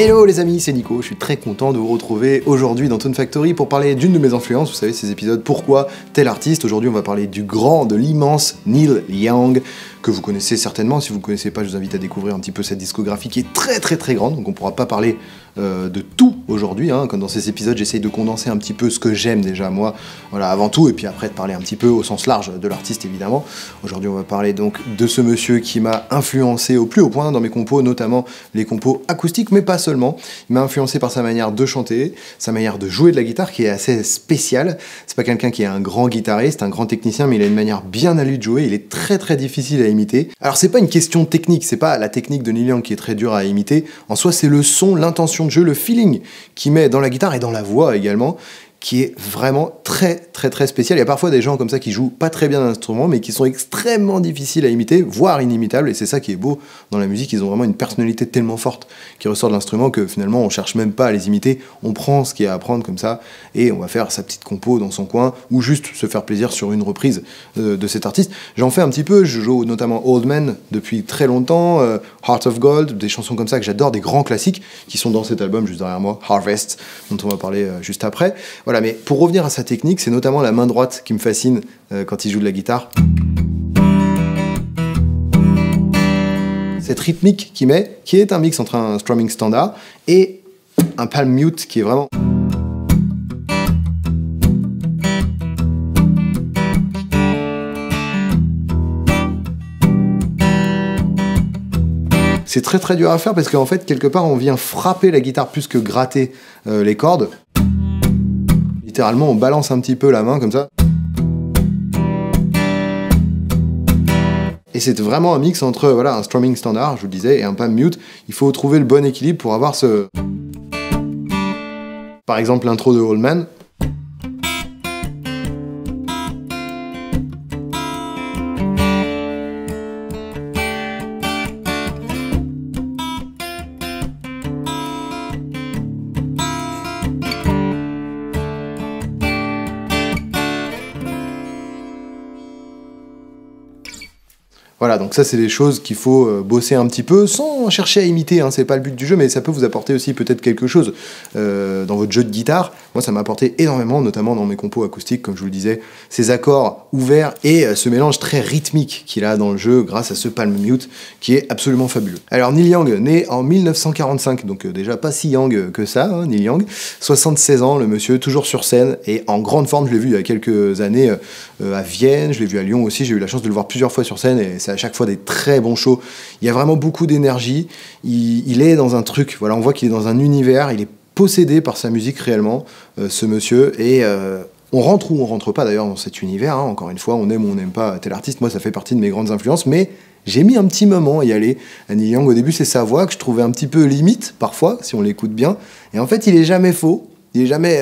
Hello les amis, c'est Nico, je suis très content de vous retrouver aujourd'hui dans Tone Factory pour parler d'une de mes influences, vous savez ces épisodes Pourquoi tel artiste. Aujourd'hui on va parler du grand, de l'immense Neil Young, que vous connaissez certainement. Si vous ne connaissez pas, je vous invite à découvrir un petit peu cette discographie qui est très grande, donc on ne pourra pas parler de tout aujourd'hui, hein. Comme dans ces épisodes j'essaye de condenser un petit peu ce que j'aime déjà moi, voilà, avant tout, et puis après de parler un petit peu au sens large de l'artiste évidemment. Aujourd'hui on va parler donc de ce monsieur qui m'a influencé au plus haut point dans mes compos, notamment les compos acoustiques, mais pas seulement. Il m'a influencé par sa manière de chanter, sa manière de jouer de la guitare qui est assez spéciale. C'est pas quelqu'un qui est un grand guitariste, un grand technicien, mais il a une manière bien à lui de jouer, il est très difficile à imiter. Alors c'est pas une question technique, c'est pas la technique de Neil Young qui est très dure à imiter, en soi c'est le son, l'intention de jeu, le feeling qu'il met dans la guitare et dans la voix également, qui est vraiment très spécial. Il y a parfois des gens comme ça qui jouent pas très bien l'instrument, mais qui sont extrêmement difficiles à imiter, voire inimitables, et c'est ça qui est beau dans la musique. Ils ont vraiment une personnalité tellement forte qui ressort de l'instrument que finalement on cherche même pas à les imiter, on prend ce qu'il y a à prendre comme ça, et on va faire sa petite compo dans son coin, ou juste se faire plaisir sur une reprise de cet artiste. J'en fais un petit peu, je joue notamment Old Man depuis très longtemps, Heart of Gold, des chansons comme ça que j'adore, des grands classiques qui sont dans cet album juste derrière moi, Harvest, dont on va parler juste après. Voilà, mais pour revenir à sa technique, c'est notamment la main droite qui me fascine quand il joue de la guitare. Cette rythmique qu'il met, qui est un mix entre un strumming standard et un palm mute qui est vraiment... C'est très dur à faire parce qu'en fait, quelque part, on vient frapper la guitare plus que gratter les cordes. Littéralement, on balance un petit peu la main comme ça. Et c'est vraiment un mix entre voilà, un strumming standard, je vous le disais, et un palm mute. Il faut trouver le bon équilibre pour avoir ce... Par exemple, l'intro de Old Man. Voilà, donc ça c'est des choses qu'il faut bosser un petit peu, sans chercher à imiter, hein, c'est pas le but du jeu, mais ça peut vous apporter aussi peut-être quelque chose dans votre jeu de guitare. Moi ça m'a apporté énormément, notamment dans mes compos acoustiques, comme je vous le disais, ces accords ouverts et ce mélange très rythmique qu'il a dans le jeu grâce à ce palm mute qui est absolument fabuleux. Alors Neil Young, né en 1945, donc déjà pas si young que ça, hein, Neil Young, 76 ans, le monsieur, toujours sur scène et en grande forme. Je l'ai vu il y a quelques années à Vienne, je l'ai vu à Lyon aussi, j'ai eu la chance de le voir plusieurs fois sur scène et c'est à chaque fois des très bons shows. Il y a vraiment beaucoup d'énergie, il est dans un truc, voilà, on voit qu'il est dans un univers, il est possédé par sa musique réellement, ce monsieur, et on rentre ou on rentre pas d'ailleurs dans cet univers, hein. Encore une fois, on aime ou on n'aime pas tel artiste, moi ça fait partie de mes grandes influences, mais j'ai mis un petit moment à y aller. À Neil Young, au début, c'est sa voix que je trouvais un petit peu limite, parfois, si on l'écoute bien, et en fait, il est jamais faux. Il est jamais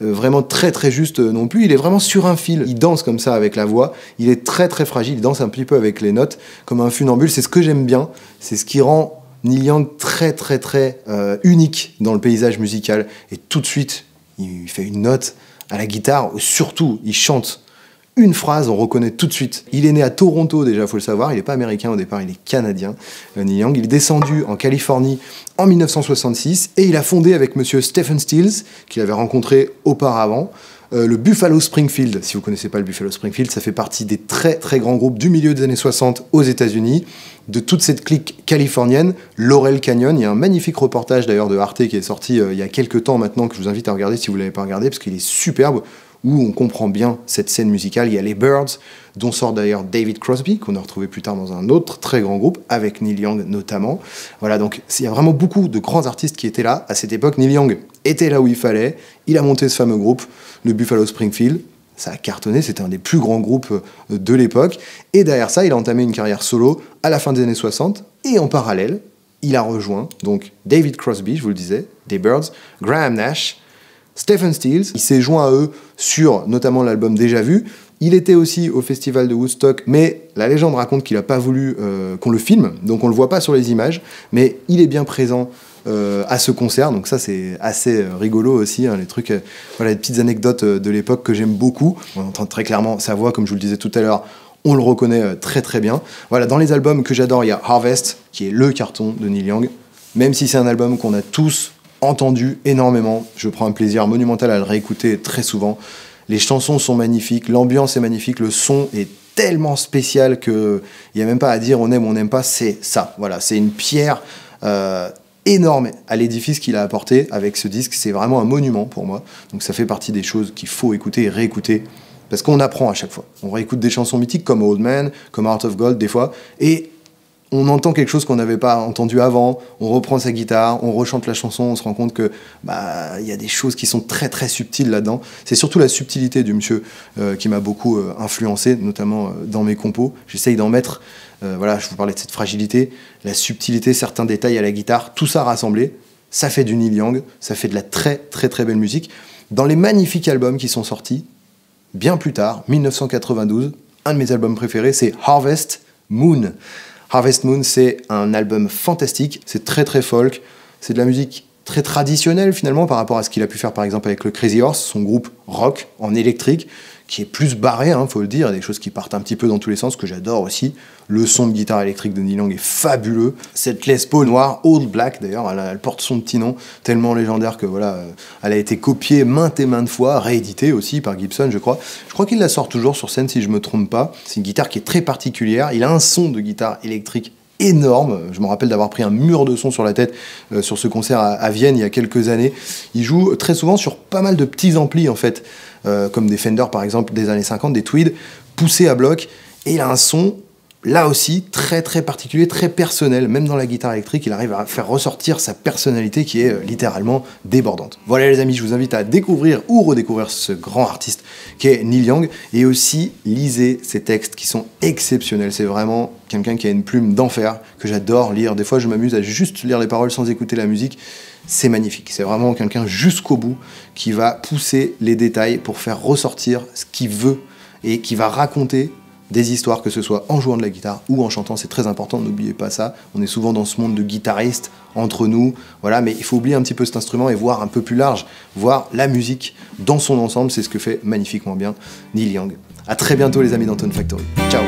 vraiment très juste non plus, il est vraiment sur un fil. Il danse comme ça avec la voix, il est très fragile, il danse un petit peu avec les notes, comme un funambule, c'est ce que j'aime bien, c'est ce qui rend Neil Young très unique dans le paysage musical. Et tout de suite, il fait une note à la guitare, surtout, il chante une phrase, on reconnaît tout de suite. Il est né à Toronto déjà, faut le savoir, il n'est pas américain au départ, il est canadien, Neil Young. Il est descendu en Californie en 1966 et il a fondé avec monsieur Stephen Stills, qu'il avait rencontré auparavant, le Buffalo Springfield. Si vous ne connaissez pas le Buffalo Springfield, ça fait partie des très grands groupes du milieu des années 60 aux États-Unis, de toute cette clique californienne, Laurel Canyon. Il y a un magnifique reportage d'ailleurs de Arte qui est sorti il y a quelques temps maintenant, que je vous invite à regarder si vous ne l'avez pas regardé, parce qu'il est superbe, où on comprend bien cette scène musicale. Il y a les Byrds, dont sort d'ailleurs David Crosby, qu'on a retrouvé plus tard dans un autre très grand groupe, avec Neil Young notamment. Voilà, donc il y a vraiment beaucoup de grands artistes qui étaient là à cette époque. Neil Young était là où il fallait, il a monté ce fameux groupe, le Buffalo Springfield. Ça a cartonné, c'était un des plus grands groupes de l'époque. Et derrière ça, il a entamé une carrière solo à la fin des années 60, et en parallèle, il a rejoint donc David Crosby, je vous le disais, des Byrds, Graham Nash, Stephen Stills. Il s'est joint à eux sur notamment l'album Déjà Vu. Il était aussi au festival de Woodstock, mais la légende raconte qu'il n'a pas voulu qu'on le filme, donc on ne le voit pas sur les images, mais il est bien présent à ce concert, donc ça c'est assez rigolo aussi, hein, les trucs, voilà, les petites anecdotes de l'époque que j'aime beaucoup. On entend très clairement sa voix, comme je vous le disais tout à l'heure, on le reconnaît très bien. Voilà, dans les albums que j'adore, il y a Harvest, qui est le carton de Neil Young. Même si c'est un album qu'on a tous entendu énormément, je prends un plaisir monumental à le réécouter très souvent. Les chansons sont magnifiques, l'ambiance est magnifique, le son est tellement spécial qu'il n'y a même pas à dire on aime ou on n'aime pas, c'est ça. Voilà, c'est une pierre énorme à l'édifice qu'il a apporté avec ce disque. C'est vraiment un monument pour moi. Donc ça fait partie des choses qu'il faut écouter et réécouter parce qu'on apprend à chaque fois. On réécoute des chansons mythiques comme Old Man, comme Heart of Gold des fois, et on entend quelque chose qu'on n'avait pas entendu avant, on reprend sa guitare, on rechante la chanson, on se rend compte que y a des choses qui sont très très subtiles là-dedans. C'est surtout la subtilité du monsieur qui m'a beaucoup influencé, notamment dans mes compos. J'essaye d'en mettre, voilà, je vous parlais de cette fragilité, la subtilité, certains détails à la guitare, tout ça rassemblé, ça fait du Neil Young, ça fait de la très très très belle musique. Dans les magnifiques albums qui sont sortis, bien plus tard, 1992, un de mes albums préférés, c'est Harvest Moon. Harvest Moon, c'est un album fantastique, c'est très très folk, c'est de la musique très traditionnelle finalement par rapport à ce qu'il a pu faire par exemple avec le Crazy Horse, son groupe rock en électrique, qui est plus barré, faut le dire, des choses qui partent un petit peu dans tous les sens, que j'adore aussi. Le son de guitare électrique de Neil Young est fabuleux. Cette Les Paul noire, Old Black d'ailleurs, elle porte son petit nom, tellement légendaire que voilà, elle a été copiée maintes et maintes fois, rééditée aussi par Gibson, je crois. Je crois qu'il la sort toujours sur scène si je me trompe pas. C'est une guitare qui est très particulière. Il a un son de guitare électrique énorme. Je me rappelle d'avoir pris un mur de son sur la tête sur ce concert à Vienne il y a quelques années. Il joue très souvent sur pas mal de petits amplis en fait, comme des Fender par exemple des années 50, des Tweed, poussés à bloc, et il a un son là aussi très très particulier, très personnel. Même dans la guitare électrique, il arrive à faire ressortir sa personnalité qui est littéralement débordante. Voilà les amis, je vous invite à découvrir ou redécouvrir ce grand artiste qui est Neil Young, et aussi lisez ses textes qui sont exceptionnels. C'est vraiment quelqu'un qui a une plume d'enfer, que j'adore lire. Des fois je m'amuse à juste lire les paroles sans écouter la musique. C'est magnifique, c'est vraiment quelqu'un jusqu'au bout qui va pousser les détails pour faire ressortir ce qu'il veut et qui va raconter des histoires, que ce soit en jouant de la guitare ou en chantant. C'est très important, n'oubliez pas ça. On est souvent dans ce monde de guitaristes entre nous, voilà, mais il faut oublier un petit peu cet instrument et voir un peu plus large, voir la musique dans son ensemble. C'est ce que fait magnifiquement bien Neil Young. À très bientôt les amis d'Anton Factory. Ciao.